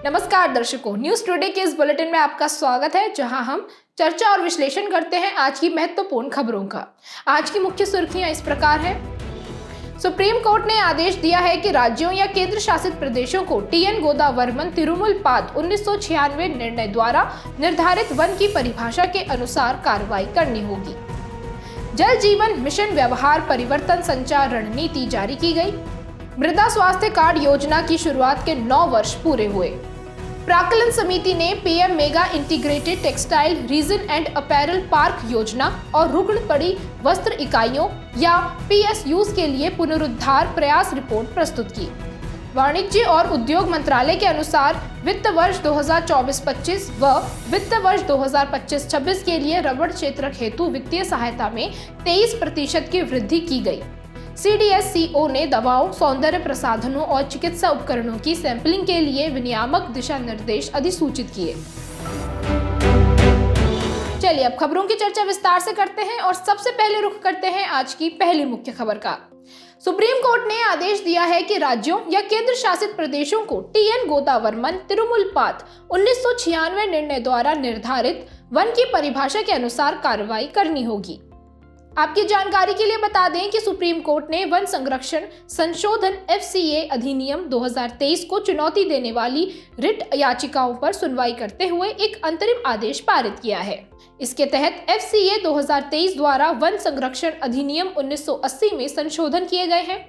नमस्कार दर्शकों, news today के इस बुलेटिन में आपका स्वागत है, जहां हम चर्चा और विश्लेषण करते हैं आज की महत्वपूर्ण खबरों का। आज की मुख्य सुर्खियां इस प्रकार हैं। सुप्रीम कोर्ट ने आदेश दिया है कि राज्यों या केंद्र शासित प्रदेशों को टीएन गोदावर्मन तिरुमुलपाद 1996 निर्णय द्वारा निर्धारित वन की परिभाषा के अनुसार कार्रवाई करनी होगी। जल जीवन मिशन व्यवहार परिवर्तन संचार रणनीति जारी की गई। मृदा स्वास्थ्य कार्ड योजना की शुरुआत के 9 वर्ष पूरे हुए। प्राक्कलन समिति ने PM mega integrated textile reason and apparel park योजना और रुकन पड़ी वस्त्र इकाइयों या पीएसयूज के लिए पुनरुद्धार प्रयास रिपोर्ट प्रस्तुत की। वाणिज्य और उद्योग मंत्रालय के अनुसार वित्त वर्ष 2024-25 व वित्त वर्ष 2025-26 के लिए रबड़ क्षेत्र हेतु वित्तीय सहायता में 23% की वृद्धि की गई। CDSCO ने दवाओं, सौंदर्य प्रसाधनों और चिकित्सा उपकरणों की सैंपलिंग के लिए विनियामक दिशा निर्देश अधिसूचित किए। चलिए अब खबरों की चर्चा विस्तार से करते हैं और सबसे पहले रुख करते हैं आज की पहली मुख्य खबर का। सुप्रीम कोर्ट ने आदेश दिया है कि राज्यों या केंद्र शासित प्रदेशों को टीएन गोदावर्मन तिरुमुलपाद 1996 निर्णय द्वारा निर्धारित वन की परिभाषा के अनुसार कार्रवाई करनी होगी। आपकी जानकारी के लिए बता दें कि सुप्रीम कोर्ट ने वन संरक्षण संशोधन FCA अधिनियम 2023 को चुनौती देने वाली रिट याचिकाओं पर सुनवाई करते हुए एक अंतरिम आदेश पारित किया है। इसके तहत FCA 2023 द्वारा वन संरक्षण अधिनियम 1980 में संशोधन किए गए हैं।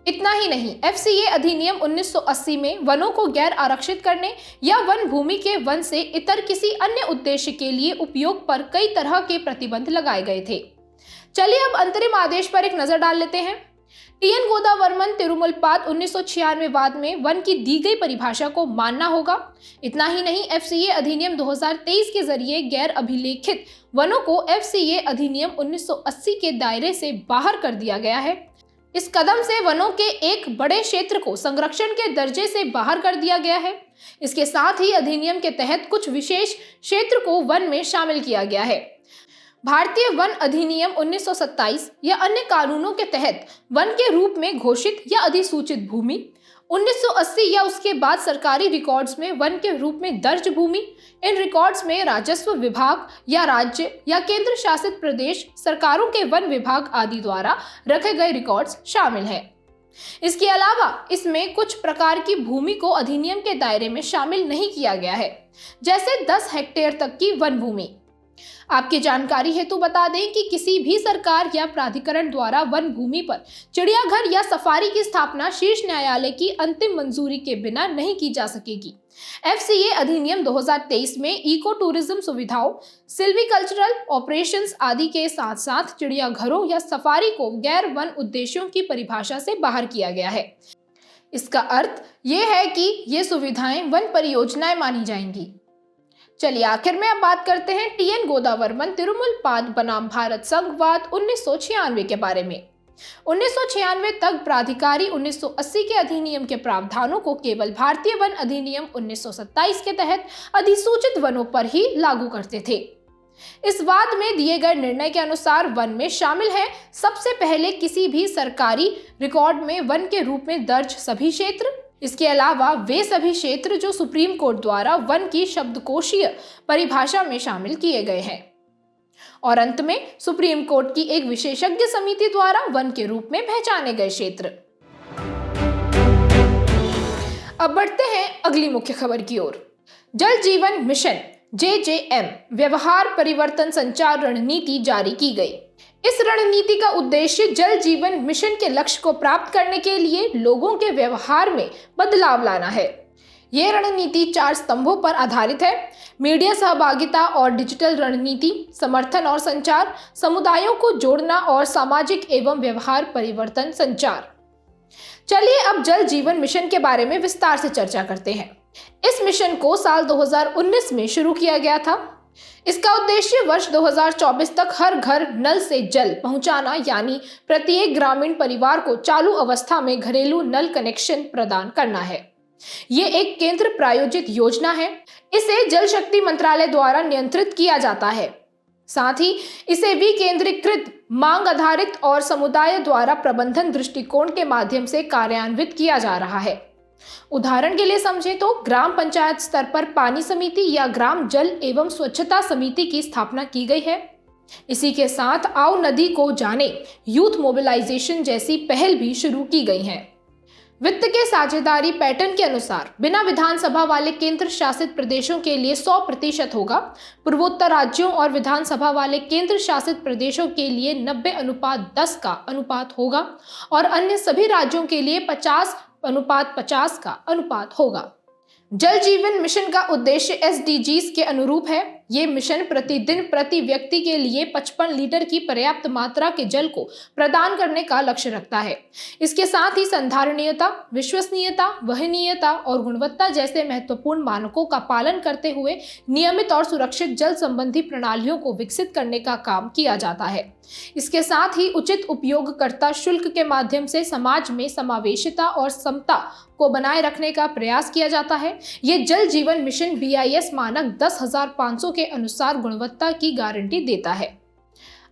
इतना ही नहीं, FCA अधिनियम 1980 में वनों को गैर आरक्षित करने या वन भूमि के वन से इतर किसी अन्य उद्देश्य के लिए उपयोग पर कई तरह के प्रतिबंध लगाए गए थे। चलिए अब अंतरिम आदेश पर एक नजर डाल लेते हैं। टीएन गोदावर्मन तिरुमुलपाद 1996 वाद में वन की दी गई परिभाषा को मानना होगा। इतना ही नहीं, FCA अधिनियम 2023 के जरिए गैर अभिलेखित वनों को FCA अधिनियम 1980 के दायरे से बाहर कर दिया गया है। इस कदम से वनों के एक बड़े क्षेत्र को संरक्षण के दर्जे से बाहर कर दिया गया है। इसके साथ ही अधिनियम के तहत कुछ विशेष क्षेत्र को वन में शामिल किया गया है। भारतीय वन अधिनियम 1927 या अन्य कानूनों के तहत वन के रूप में घोषित या अधिसूचित भूमि, 1980 या उसके बाद सरकारी रिकॉर्ड्स में वन के रूप में दर्ज भूमि, इन रिकॉर्ड्स में राजस्व विभाग या राज्य या केंद्र शासित प्रदेश सरकारों के वन विभाग आदि द्वारा रखे गए रिकॉर्ड्स शामिल हैं। इसके अलावा इसमें कुछ प्रकार की भूमि को अधिनियम के दायरे में शामिल नहीं किया गया है, जैसे 10 हेक्टेयर तक की वन भूमि। आपकी जानकारी हेतु बता दें कि किसी भी सरकार या प्राधिकरण द्वारा वन भूमि पर चिड़ियाघर या सफारी की स्थापना शीर्ष न्यायालय की अंतिम मंजूरी के बिना नहीं की जा सकेगी। FCA अधिनियम 2023 में इको टूरिज्म सुविधाओं, सिल्वीकल्चरल ऑपरेशंस आदि के साथ साथ चिड़ियाघरों या सफारी को गैर वन उद्देश्यों की परिभाषा से बाहर किया गया है। इसका अर्थ यह है कि ये सुविधाएं वन परियोजनाएं मानी जाएंगी। चलिए आखिर में अब बात करते हैं टीएन गोदावर्मन तिरुमुलपाद बनाम भारत संघवाद 1996 के बारे में। 1996 तक प्राधिकारी 1980 के अधिनियम के प्रावधानों को केवल भारतीय वन अधिनियम 1927 के तहत अधिसूचित वनों पर ही लागू करते थे। इस वाद में दिए गए निर्णय के अनुसार वन में शामिल है सबसे पहले किसी भी सरकारी रिकॉर्ड में वन के रूप में दर्ज सभी क्षेत्र। इसके अलावा वे सभी क्षेत्र जो सुप्रीम कोर्ट द्वारा वन की शब्दकोशीय परिभाषा में शामिल किए गए हैं। और अंत में सुप्रीम कोर्ट की एक विशेषज्ञ समिति द्वारा वन के रूप में पहचाने गए क्षेत्र। अब बढ़ते हैं अगली मुख्य खबर की ओर। जल जीवन मिशन JJM व्यवहार परिवर्तन संचार रणनीति जारी की गई। इस रणनीति का उद्देश्य जल जीवन मिशन के लक्ष्य को प्राप्त करने के लिए लोगों के व्यवहार में बदलाव लाना है। यह रणनीति 4 स्तंभों पर आधारित है: मीडिया सहभागिता और डिजिटल रणनीति, समर्थन और संचार, समुदायों को जोड़ना और सामाजिक एवं व्यवहार परिवर्तन संचार। चलिए अब जल जीवन मिशन के बारे में विस्तार से चर्चा करते हैं। इस मिशन को साल 2019 में शुरू किया गया था। इसका उद्देश्य वर्ष 2024 तक हर घर नल से जल पहुंचाना, यानी प्रत्येक ग्रामीण परिवार को चालू अवस्था में घरेलू नल कनेक्शन प्रदान करना है। ये एक केंद्र प्रायोजित योजना है। इसे जल शक्ति मंत्रालय द्वारा नियंत्रित किया जाता है। साथ ही इसे विकेंद्रीकृत, मांग आधारित और समुदाय द्वारा प्रबंधन दृष्टिकोण के माध्यम से कार्यान्वित किया जा रहा है। उदाहरण के लिए समझें तो ग्राम पंचायत स्तर पर पानी समिति या ग्राम जल एवं स्वच्छता समिति की स्थापना की गई है। इसी के साथ आओ नदी को जाने यूथ मोबिलाइजेशन जैसी पहल भी शुरू की गई हैं। वित्त के साझेदारी पैटर्न के अनुसार बिना विधानसभा वाले केंद्र शासित प्रदेशों के लिए 100% होगा, पूर्वोत्तर राज्यों और विधानसभा वाले केंद्र शासित प्रदेशों के लिए 90:10 का अनुपात होगा और अन्य सभी राज्यों के लिए 50:50 का अनुपात होगा। जल जीवन मिशन का उद्देश्य SDGs के अनुरूप है। ये मिशन प्रतिदिन प्रति व्यक्ति के लिए 55 लीटर की पर्याप्त मात्रा के जल को प्रदान करने का लक्ष्य रखता है। इसके साथ ही संधारणीयता, विश्वसनीयता, वहनीयता और गुणवत्ता जैसे महत्वपूर्ण मानकों का पालन करते हुए नियमित और सुरक्षित जल संबंधी प्रणालियों को विकसित करने का काम किया जाता है। इसके साथ ही उचित उपयोगकर्ता शुल्क के माध्यम से समाज में समावेशिता और समता को बनाए रखने का प्रयास किया जाता है। ये जल जीवन मिशन BIS मानक 10,500 के अनुसार गुणवत्ता की गारंटी देता है।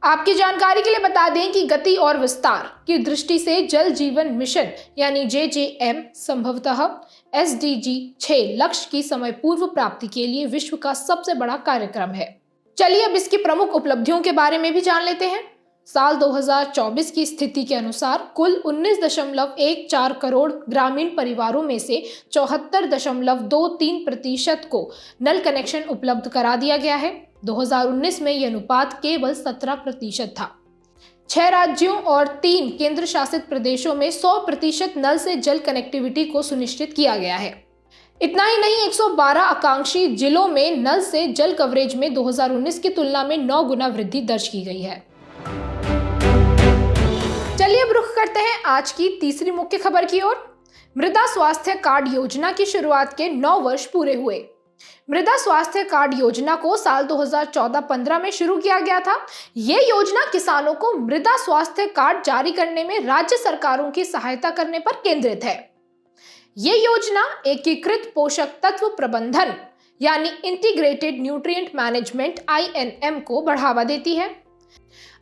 आपकी जानकारी के लिए बता दें कि गति और विस्तार की दृष्टि से जल जीवन मिशन यानी JJM संभवतः SDG 6 लक्ष्य की समय पूर्व प्राप्ति के लिए विश्व का सबसे बड़ा कार्यक्रम है। चलिए अब इसकी प्रमुख उपलब्धियों के बारे में भी जान लेते हैं। साल 2024 की स्थिति के अनुसार कुल 19.14 करोड़ ग्रामीण परिवारों में से 74.23% को नल कनेक्शन उपलब्ध करा दिया गया है। 2019 में यह अनुपात केवल 17% था। 6 राज्यों और 3 केंद्र शासित प्रदेशों में 100% नल से जल कनेक्टिविटी को सुनिश्चित किया गया है। इतना ही नहीं, 112 आकांक्षी जिलों में नल से जल कवरेज में 2019 की तुलना में 9 गुना वृद्धि दर्ज की गई है। चलिए अब रुख करते हैं आज की तीसरी मुख्य खबर की ओर। मृदा स्वास्थ्य कार्ड योजना की शुरुआत के 9 वर्ष पूरे हुए। मृदा स्वास्थ्य कार्ड योजना को साल 2014-15 में शुरू किया गया था। ये योजना किसानों को मृदा स्वास्थ्य कार्ड जारी करने में राज्य सरकारों की सहायता करने पर केंद्रित है। ये योजना एकीकृत पोषक तत्व प्रबंधन यानी इंटीग्रेटेड न्यूट्रिएंट मैनेजमेंट INM को बढ़ावा देती है।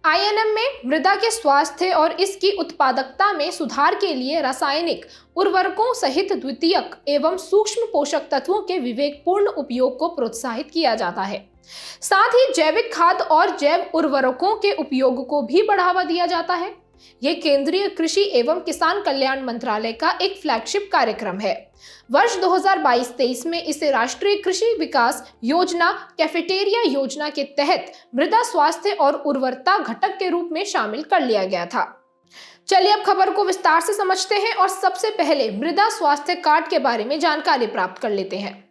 INM में मृदा के स्वास्थ्य और इसकी उत्पादकता में सुधार के लिए रासायनिक उर्वरकों सहित द्वितीयक एवं सूक्ष्म पोषक तत्वों के विवेकपूर्ण उपयोग को प्रोत्साहित किया जाता है। साथ ही जैविक खाद और जैव उर्वरकों के उपयोग को भी बढ़ावा दिया जाता है। यह केंद्रीय कृषि एवं किसान कल्याण मंत्रालय का एक फ्लैगशिप कार्यक्रम है। वर्ष 2022-23 में इसे राष्ट्रीय कृषि विकास योजना कैफेटेरिया योजना के तहत मृदा स्वास्थ्य और उर्वरता घटक के रूप में शामिल कर लिया गया था। चलिए अब खबर को विस्तार से समझते हैं और सबसे पहले मृदा स्वास्थ्य कार्ड के बारे में जानकारी प्राप्त कर लेते हैं।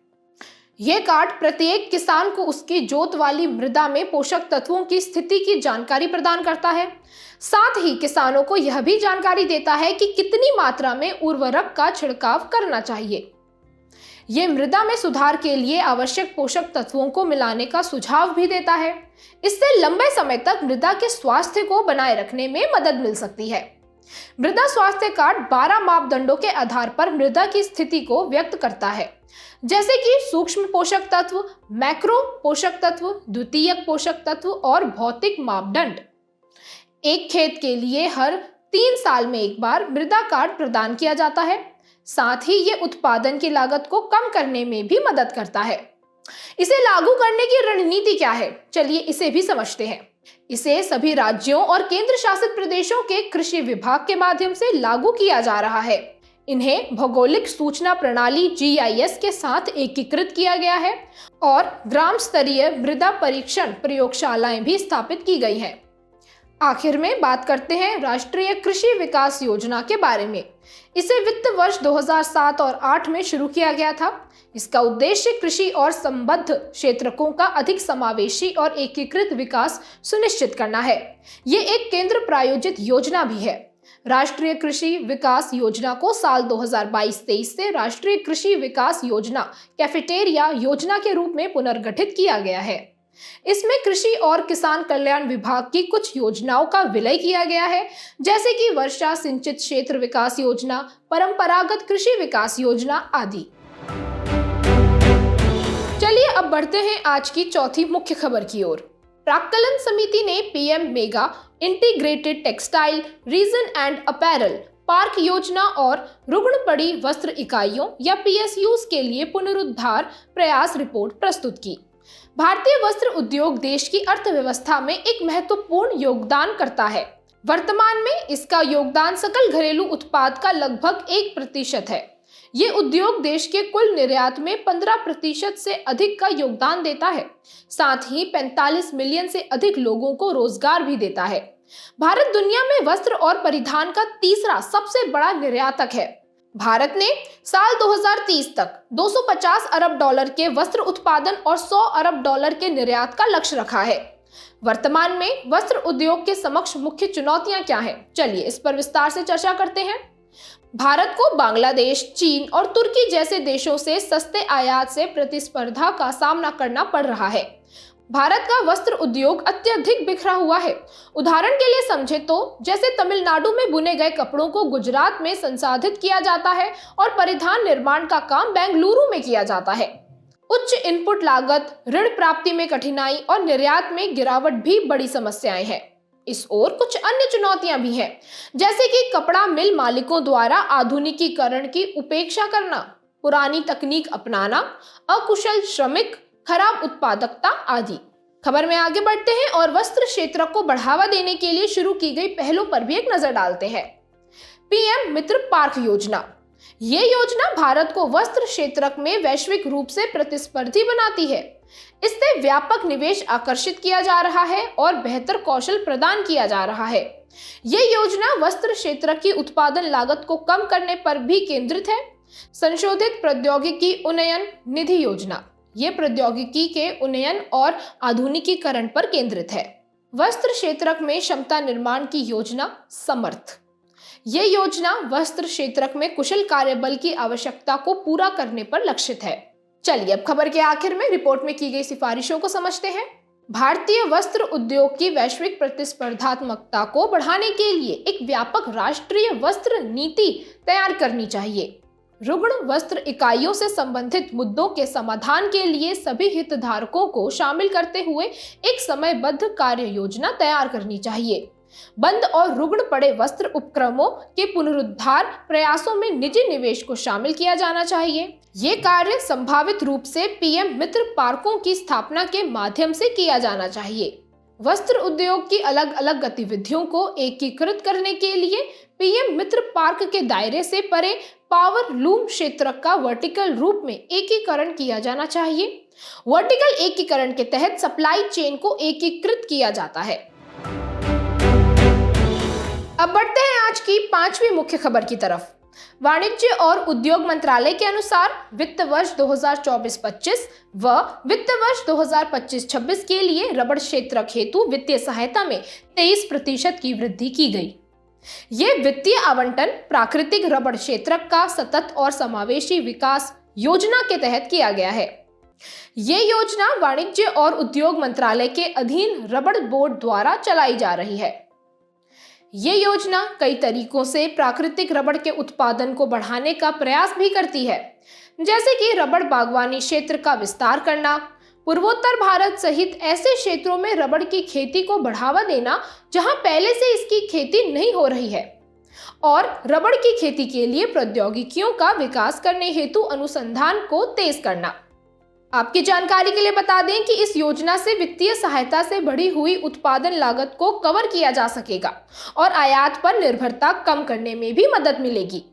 यह कार्ड प्रत्येक किसान को उसकी जोत वाली मृदा में पोषक तत्वों की स्थिति की जानकारी प्रदान करता है। साथ ही किसानों को यह भी जानकारी देता है कि कितनी मात्रा में उर्वरक का छिड़काव करना चाहिए। यह मृदा में सुधार के लिए आवश्यक पोषक तत्वों को मिलाने का सुझाव भी देता है। इससे लंबे समय तक मृदा के स्वास्थ्य को बनाए रखने में मदद मिल सकती है। मृदा स्वास्थ्य कार्ड 12 मापदंडों के आधार पर मृदा की स्थिति को व्यक्त करता है, जैसे कि सूक्ष्म पोषक तत्व, मैक्रो पोषक तत्व, द्वितीयक पोषक तत्व और भौतिक मापदंड। एक खेत के लिए हर 3 साल में एक बार मृदा कार्ड प्रदान किया जाता है। साथ ही ये उत्पादन की लागत को कम करने में भी मदद करता है। इसे लागू करने की रणनीति क्या है, चलिए इसे भी समझते हैं। इसे सभी राज्यों और केंद्र शासित प्रदेशों के कृषि विभाग के माध्यम से लागू किया जा रहा है। इन्हें भौगोलिक सूचना प्रणाली GIS के साथ एकीकृत किया गया है और ग्राम स्तरीय मृदा परीक्षण प्रयोगशालाएं भी स्थापित की गई हैं। आखिर में बात करते हैं राष्ट्रीय कृषि विकास योजना के बारे में। इसे वित्त वर्ष 2007 और 8 में शुरू किया गया था। इसका उद्देश्य कृषि और संबद्ध क्षेत्रकों का अधिक समावेशी और एकीकृत विकास सुनिश्चित करना है। ये एक केंद्र प्रायोजित योजना भी है। राष्ट्रीय कृषि विकास योजना को साल 2022-23 से राष्ट्रीय कृषि विकास योजना कैफेटेरिया योजना के रूप में पुनर्गठित किया गया है। इसमें कृषि और किसान कल्याण विभाग की कुछ योजनाओं का विलय किया गया है, जैसे कि वर्षा सिंचित क्षेत्र विकास योजना, परंपरागत कृषि विकास योजना आदि। चलिए अब बढ़ते हैं आज की चौथी मुख्य खबर की ओर। प्राक्कलन समिति ने PM mega integrated textile reason and apparel park योजना और रुग्ण पड़ी वस्त्र इकाइयों या PSUs के लिए पुनरुद्धार प्रयास रिपोर्ट प्रस्तुत की। भारतीय वस्त्र उद्योग देश की अर्थव्यवस्था में एक महत्वपूर्ण योगदान करता है। वर्तमान में इसका योगदान सकल घरेलू उत्पाद का लगभग 1% है। ये उद्योग देश के कुल निर्यात में 15% से अधिक का योगदान देता है। साथ ही 45 मिलियन से अधिक लोगों को रोजगार भी देता है। भारत दुनिया में वस्त्र और परिधान का तीसरा सबसे बड़ा निर्यातक है। भारत ने साल 2030 तक 250 अरब डॉलर के वस्त्र उत्पादन और 100 अरब डॉलर के निर्यात का लक्ष्य रखा है। वर्तमान में वस्त्र उद्योग के समक्ष मुख्य चुनौतियां क्या हैं? चलिए इस पर विस्तार से चर्चा करते हैं। भारत को बांग्लादेश, चीन और तुर्की जैसे देशों से सस्ते आयात से प्रतिस्पर्धा का सामना करना पड़ रहा है। भारत का वस्त्र उद्योग अत्यधिक बिखरा हुआ है। उदाहरण के लिए समझे तो जैसे तमिलनाडु में बुने गए कपड़ों को गुजरात में संसाधित किया जाता है और परिधान निर्माण का काम बेंगलुरु में किया जाता है। उच्च इनपुट लागत, ऋण प्राप्ति में कठिनाई और निर्यात में गिरावट भी बड़ी समस्याएं हैं। इस ओर कुछ अन्य चुनौतियां भी हैं, जैसे कि कपड़ा मिल मालिकों द्वारा आधुनिकीकरण की उपेक्षा करना, पुरानी तकनीक अपनाना, अकुशल श्रमिक, खराब उत्पादकता आदि। खबर में आगे बढ़ते हैं और वस्त्र क्षेत्र को बढ़ावा देने के लिए शुरू की गई पहलों पर भी एक नजर डालते हैं। PM मित्र पार्क योजना। ये योजना भारत को वस्त्र क्षेत्र में वैश्विक रूप से प्रतिस्पर्धी बनाती है। इससे व्यापक निवेश आकर्षित किया जा रहा है और बेहतर कौशल प्रदान किया जा रहा है। ये योजना वस्त्र क्षेत्र की उत्पादन लागत को कम करने पर भी केंद्रित है। संशोधित प्रौद्योगिकी उन्नयन निधि योजना, ये प्रौद्योगिकी के उन्नयन और आधुनिकीकरण पर केंद्रित है। वस्त्र क्षेत्र में क्षमता निर्माण की योजना समर्थ। ये योजना वस्त्र क्षेत्र में कुशल कार्यबल की आवश्यकता को पूरा करने पर लक्षित है। चलिए अब खबर के आखिर में रिपोर्ट में की गई सिफारिशों को समझते हैं। भारतीय वस्त्र उद्योग की वैश्विक प्रतिस्पर्धात्मकता को बढ़ाने के लिए एक व्यापक राष्ट्रीय वस्त्र नीति तैयार करनी चाहिए। रुग्ण वस्त्र इकाइयों से संबंधित मुद्दों के समाधान के लिए सभी हितधारकों को शामिल करते हुए एक समयबद्ध कार्य योजना तैयार करनी चाहिए। बंद और रुग्ण पड़े वस्त्र उपक्रमों के पुनरुद्धार प्रयासों में निजी निवेश को शामिल किया जाना चाहिए। ये कार्य संभावित रूप से PM मित्र पार्कों की स्थापना के माध्यम से किया जाना चाहिए। वस्त्र उद्योग की अलग अलग गतिविधियों को एकीकृत करने के लिए PM मित्र पार्क के दायरे से परे पावर लूम क्षेत्र का वर्टिकल रूप में एकीकरण किया जाना चाहिए। वर्टिकल एकीकरण के तहत सप्लाई चेन को एकीकृत किया जाता है। अब बढ़ते हैं आज की 5वीं मुख्य खबर की तरफ। वाणिज्य और उद्योग मंत्रालय के अनुसार वित्त वर्ष 2024-25 व वित्त वर्ष 2025-26 के लिए रबड़ क्षेत्र हेतु वित्तीय सहायता में 23% की वृद्धि की गई। ये वित्तीय आवंटन प्राकृतिक रबड़ क्षेत्र का सतत और समावेशी विकास योजना के तहत किया गया है। ये योजना वाणिज्य और उद्योग मंत्रालय के अधीन रबड़ बोर्ड द्वारा चलाई जा रही है। ये योजना कई तरीकों से प्राकृतिक रबड़ के उत्पादन को बढ़ाने का प्रयास भी करती है, जैसे कि रबड़ बागवानी क्षेत्र का विस्तार करना, पूर्वोत्तर भारत सहित ऐसे क्षेत्रों में रबड़ की खेती को बढ़ावा देना जहां पहले से इसकी खेती नहीं हो रही है, और रबड़ की खेती के लिए प्रौद्योगिकियों का विकास करने हेतु अनुसंधान को तेज करना। आपकी जानकारी के लिए बता दें कि इस योजना से वित्तीय सहायता से बढ़ी हुई उत्पादन लागत को कवर किया जा सकेगा और आयात पर निर्भरता कम करने में भी मदद मिलेगी।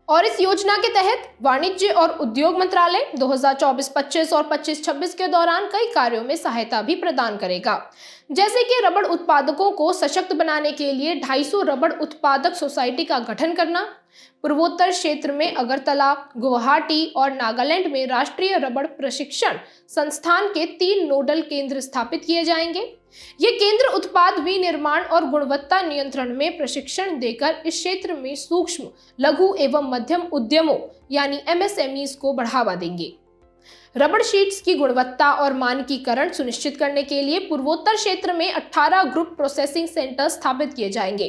और इस योजना के तहत वाणिज्य और उद्योग मंत्रालय 2024-25 और 25-26 के दौरान कई कार्यों में सहायता भी प्रदान करेगा, जैसे कि रबड़ उत्पादकों को सशक्त बनाने के लिए 250 रबड़ उत्पादक सोसाइटी का गठन करना, पूर्वोत्तर क्षेत्र में अगरतला, गुवाहाटी और नागालैंड में राष्ट्रीय रबड़ प्रशिक्षण संस्थान के 3 नोडल केंद्र स्थापित किए जाएंगे। ये केंद्र उत्पाद विनिर्माण और गुणवत्ता नियंत्रण में प्रशिक्षण देकर इस क्षेत्र में सूक्ष्म, लघु एवं मध्यम उद्यमों यानी MSMEs को बढ़ावा देंगे। रबड़ शीट्स की गुणवत्ता और मानकीकरण सुनिश्चित करने के लिए पूर्वोत्तर क्षेत्र में 18 ग्रुप प्रोसेसिंग सेंटर स्थापित किए जाएंगे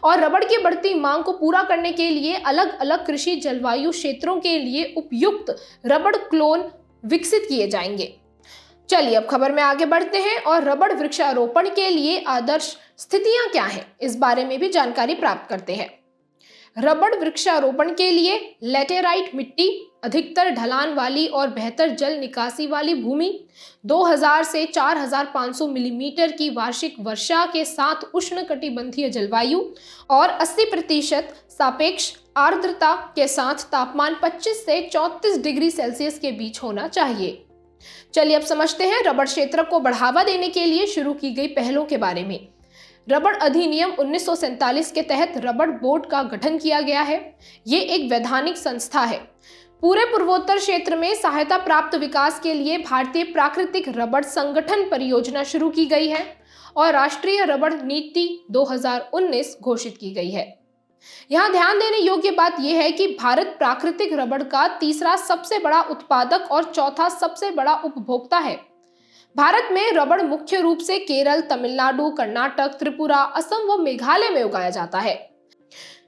और रबड़ की बढ़ती मांग को पूरा करने के लिए अलग अलग कृषि जलवायु क्षेत्रों के लिए उपयुक्त रबड़ क्लोन विकसित किए जाएंगे। चलिए अब खबर में आगे बढ़ते हैं और रबड़ वृक्षारोपण के लिए आदर्श स्थितियां क्या हैं, इस बारे में भी जानकारी प्राप्त करते हैं। रबड़ वृक्षारोपण के लिए लैटेराइट मिट्टी, अधिकतर ढलान वाली और बेहतर जल निकासी वाली भूमि, 2000 से 4500 मिलीमीटर की वार्षिक वर्षा के साथ उष्णकटिबंधीय जलवायु और 80% सापेक्ष आर्द्रता के साथ तापमान 25 से 34 डिग्री सेल्सियस के बीच होना चाहिए। चलिए अब समझते हैं रबड़ क्षेत्र को बढ़ावा देने के लिए शुरू की गई पहलों के बारे में। रबड़ अधिनियम 1947 के तहत रबड़ बोर्ड का गठन किया गया है। ये एक वैधानिक संस्था है। पूरे पूर्वोत्तर क्षेत्र में सहायता प्राप्त विकास के लिए भारतीय प्राकृतिक रबड़ संगठन परियोजना शुरू की गई है और राष्ट्रीय रबड़ नीति 2019 घोषित की गई है। यहाँ ध्यान देने योग्य बात यह है कि भारत प्राकृतिक रबड़ का तीसरा सबसे बड़ा उत्पादक और चौथा सबसे बड़ा उपभोक्ता है। भारत में रबड़ मुख्य रूप से केरल, तमिलनाडु, कर्नाटक, त्रिपुरा, असम व मेघालय में उगाया जाता है।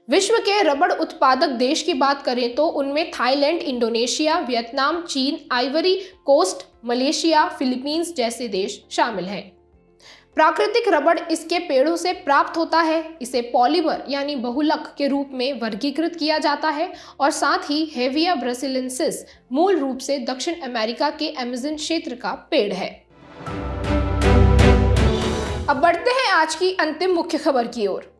विश्व के रबड़ उत्पादक देश की बात करें तो उनमें थाईलैंड, इंडोनेशिया, वियतनाम, चीन, आइवरी कोस्ट, मलेशिया, फिलीपींस जैसे देश शामिल हैं। प्राकृतिक रबड़ इसके पेड़ों से प्राप्त होता है। इसे पॉलीमर यानी बहुलक के रूप में वर्गीकृत किया जाता है और साथ ही हेविया ब्रासिलिनेसिस मूल रूप से दक्षिण अमेरिका के अमेज़न क्षेत्र का पेड़ है। अब बढ़ते हैं आज की अंतिम मुख्य खबर की ओर।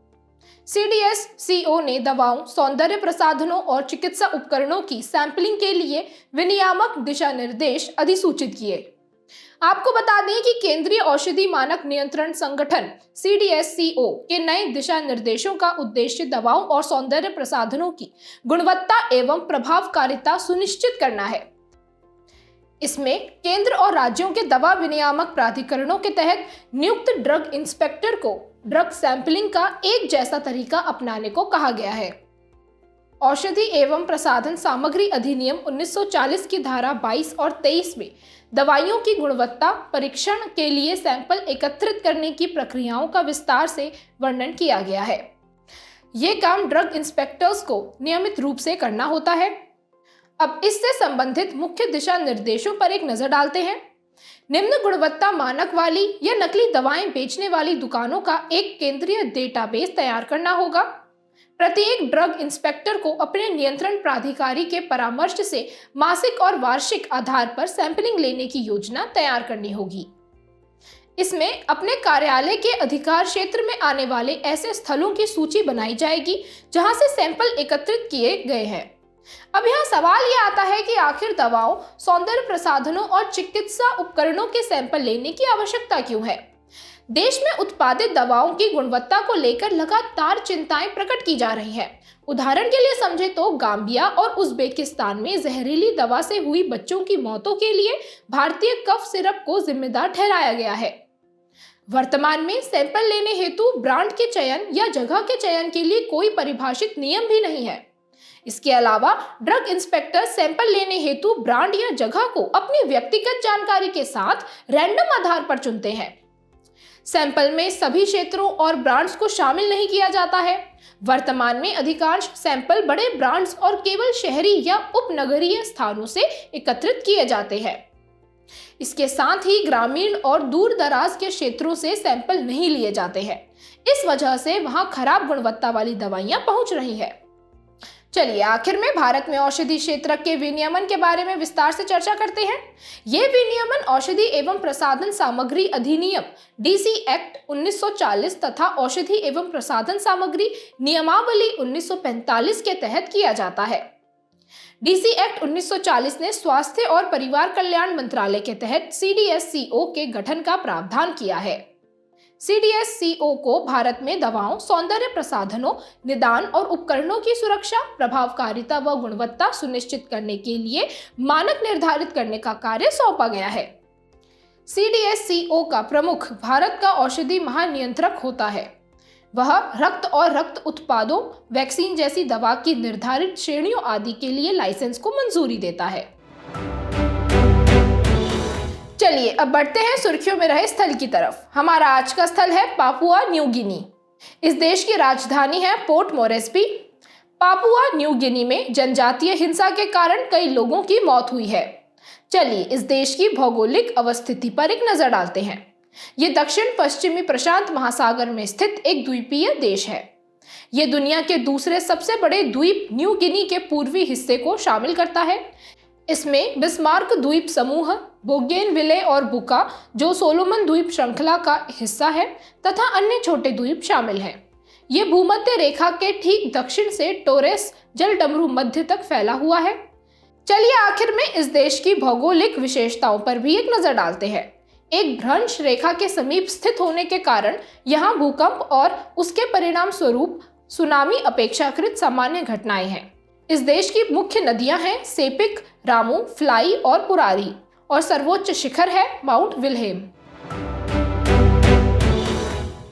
CDSCO ने दवाओं, सौंदर्य प्रसाधनों और चिकित्सा उपकरणों की सैंपलिंग के लिए विनियामक दिशा निर्देश अधिसूचित किए। आपको बता दें कि केंद्रीय औषधि मानक नियंत्रण संगठन CDSCO के नए दिशा निर्देशों का उद्देश्य दवाओं और सौंदर्य प्रसाधनों की गुणवत्ता एवं प्रभावकारिता सुनिश्चित करना है। इसमें केंद्र और राज्यों के दवा विनियामक प्राधिकरणों के तहत नियुक्त ड्रग इंस्पेक्टर को ड्रग सैंपलिंग का एक जैसा तरीका अपनाने को कहा गया है। औषधि एवं प्रसाधन सामग्री अधिनियम 1940 की धारा 22 और 23 में दवाइयों की गुणवत्ता परीक्षण के लिए सैंपल एकत्रित करने की प्रक्रियाओं का विस्तार से वर्णन किया गया है। ये काम ड्रग इंस्पेक्टर्स को नियमित रूप से करना होता है। अब इससे संबंधित मुख्य दिशा निर्देशों पर एक नजर डालते हैं। निम्न गुणवत्ता मानक वाली या नकली दवाएं बेचने वाली दुकानों का एक केंद्रीय डेटाबेस तैयार करना होगा। प्रत्येक ड्रग इंस्पेक्टर को अपने नियंत्रण प्राधिकारी के परामर्श से मासिक और वार्षिक आधार पर सैंपलिंग लेने की योजना तैयार करनी होगी। इसमें अपने कार्यालय के अधिकार क्षेत्र में आने वाले ऐसे स्थलों की सूची बनाई जाएगी जहां से सैंपल एकत्रित किए गए हैं। अब यहाँ सवाल यह आता है कि आखिर दवाओं, सौंदर्य प्रसाधनों और चिकित्सा उपकरणों के सैंपल लेने की आवश्यकता क्यों है? देश में उत्पादित दवाओं की गुणवत्ता को लेकर लगातार चिंताएं प्रकट की जा रही हैं। उदाहरण के लिए समझे तो गाम्बिया और उज्बेकिस्तान में जहरीली दवा से हुई बच्चों की मौतों के लिए भारतीय कफ सिरप को जिम्मेदार ठहराया गया है। वर्तमान में सैंपल लेने हेतु ब्रांड के चयन या जगह के चयन के लिए कोई परिभाषित नियम भी नहीं है। इसके अलावा ड्रग इंस्पेक्टर सैंपल लेने हेतु ब्रांड या जगह को अपनी व्यक्तिगत जानकारी के साथ रैंडम आधार पर चुनते हैं। सैंपल में सभी क्षेत्रों और ब्रांड्स को शामिल नहीं किया जाता है। वर्तमान में अधिकांश सैंपल बड़े ब्रांड्स और केवल शहरी या उपनगरीय स्थानों से एकत्रित किए जाते हैं। इसके साथ ही ग्रामीण और दूर दराज के क्षेत्रों से सैंपल नहीं लिए जाते हैं। इस वजह से वहां खराब गुणवत्ता वाली दवाइयां पहुंच रही है। चलिए आखिर में भारत में औषधि क्षेत्र के विनियमन के बारे में विस्तार से चर्चा करते हैं। ये विनियमन औषधि एवं प्रसाधन सामग्री अधिनियम DC एक्ट 1940 तथा औषधि एवं प्रसाधन सामग्री नियमावली 1945 के तहत किया जाता है। DC एक्ट 1940 ने स्वास्थ्य और परिवार कल्याण मंत्रालय के तहत CDSCO के गठन का प्रावधान किया है। CDSCO को भारत में दवाओं, सौंदर्य प्रसाधनों, निदान और उपकरणों की सुरक्षा, प्रभावकारिता व गुणवत्ता सुनिश्चित करने के लिए मानक निर्धारित करने का कार्य सौंपा गया है। CDSCO का प्रमुख भारत का औषधि महानियंत्रक होता है। वह रक्त और रक्त उत्पादों, वैक्सीन जैसी दवा की निर्धारित श्रेणियों आदि के लिए लाइसेंस को मंजूरी देता है। चलिए अब बढ़ते हैं सुर्खियों में रहे स्थल की तरफ। हमारा आज का स्थल है पापुआ न्यू गिनी। इस देश की राजधानी है port Moresby. Papua New Guinea में जनजातीय हिंसा के कारण कई लोगों की मौत हुई है। चलिए इस देश की भौगोलिक अवस्थिति पर एक नजर डालते हैं। ये दक्षिण पश्चिमी प्रशांत महासागर में स्थित एक द्वीपीय देश है। ये दुनिया के दूसरे सबसे बड़े द्वीप न्यू गिनी के पूर्वी हिस्से को शामिल करता है। इसमें बिस्मार्क द्वीप समूह, बोगेनविले और बुका, जो सोलोमन द्वीप श्रृंखला का हिस्सा है, तथा अन्य छोटे द्वीप शामिल हैं। ये भूमध्य रेखा के ठीक दक्षिण से टोरेस जलडमरू मध्य तक फैला हुआ है। चलिए आखिर में इस देश की भौगोलिक विशेषताओं पर भी एक नजर डालते हैं। एक भ्रंश रेखा के समीप स्थित होने के कारण यहाँ भूकंप और उसके परिणाम स्वरूप सुनामी अपेक्षाकृत सामान्य घटनाएं हैं। इस देश की मुख्य नदियां हैं सेपिक, रामू, फ्लाई और पुरारी, और सर्वोच्च शिखर है माउंट विल्हेम।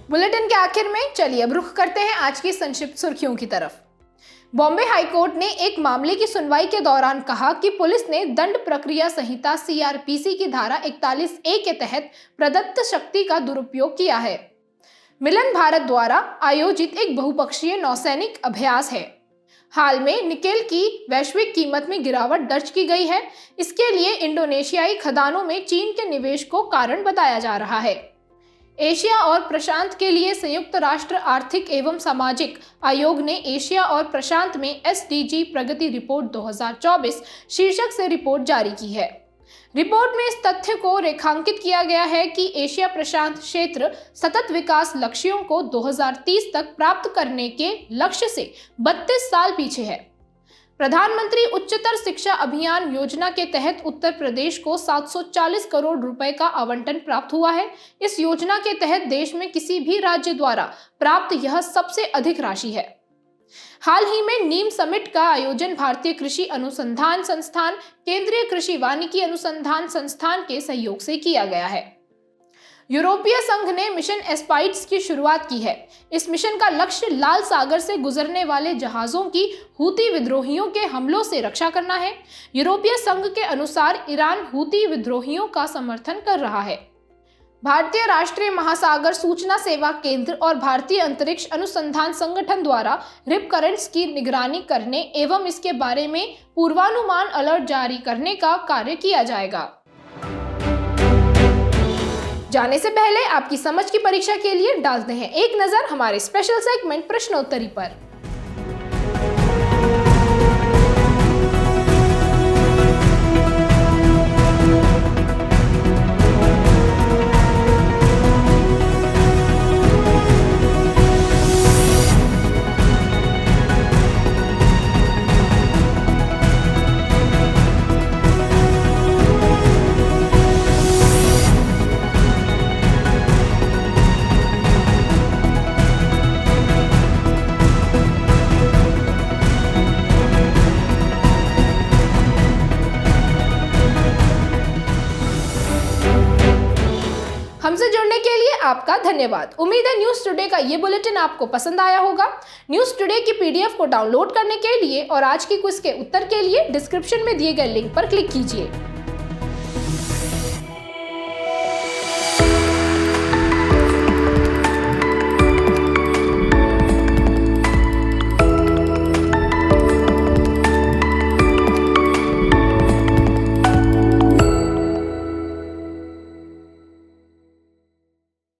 बुलेटिन के आखिर में चलिए अब रुख करते हैं आज की संक्षिप्त सुर्खियों की तरफ। बॉम्बे हाईकोर्ट ने एक मामले की सुनवाई के दौरान कहा कि पुलिस ने दंड प्रक्रिया संहिता CRPC की धारा 41A के तहत प्रदत्त शक्ति का दुरुपयोग किया है। मिलन भारत द्वारा आयोजित एक बहुपक्षीय नौसैनिक अभ्यास है। हाल में निकेल की वैश्विक कीमत में गिरावट दर्ज की गई है। इसके लिए इंडोनेशियाई खदानों में चीन के निवेश को कारण बताया जा रहा है। एशिया और प्रशांत के लिए संयुक्त राष्ट्र आर्थिक एवं सामाजिक आयोग ने एशिया और प्रशांत में SDG प्रगति रिपोर्ट 2024 शीर्षक से रिपोर्ट जारी की है। रिपोर्ट में इस तथ्य को रेखांकित किया गया है कि एशिया प्रशांत क्षेत्र सतत विकास लक्ष्यों को 2030 तक प्राप्त करने के लक्ष्य से 32 साल पीछे है। प्रधानमंत्री उच्चतर शिक्षा अभियान योजना के तहत उत्तर प्रदेश को 740 करोड़ रुपए का आवंटन प्राप्त हुआ है। इस योजना के तहत देश में किसी भी राज्य द्वारा प्राप्त यह सबसे अधिक राशि है। हाल ही में नीम समिट का आयोजन भारतीय कृषि अनुसंधान संस्थान, केंद्रीय कृषि वानिकी अनुसंधान संस्थान के सहयोग से किया गया है। यूरोपीय संघ ने मिशन एस्पाइड्स की शुरुआत की है। इस मिशन का लक्ष्य लाल सागर से गुजरने वाले जहाजों की हूती विद्रोहियों के हमलों से रक्षा करना है। यूरोपीय संघ के अनुसार ईरान हूती विद्रोहियों का समर्थन कर रहा है। भारतीय राष्ट्रीय महासागर सूचना सेवा केंद्र और भारतीय अंतरिक्ष अनुसंधान संगठन द्वारा रिप करंट्स की निगरानी करने एवं इसके बारे में पूर्वानुमान अलर्ट जारी करने का कार्य किया जाएगा। जाने से पहले आपकी समझ की परीक्षा के लिए डालते हैं एक नजर हमारे स्पेशल सेगमेंट प्रश्नोत्तरी पर। हमसे जुड़ने के लिए आपका धन्यवाद। उम्मीद है न्यूज़ टुडे का ये बुलेटिन आपको पसंद आया होगा। न्यूज़ टुडे की PDF को डाउनलोड करने के लिए और आज की क्विज के उत्तर के लिए डिस्क्रिप्शन में दिए गए लिंक पर क्लिक कीजिए।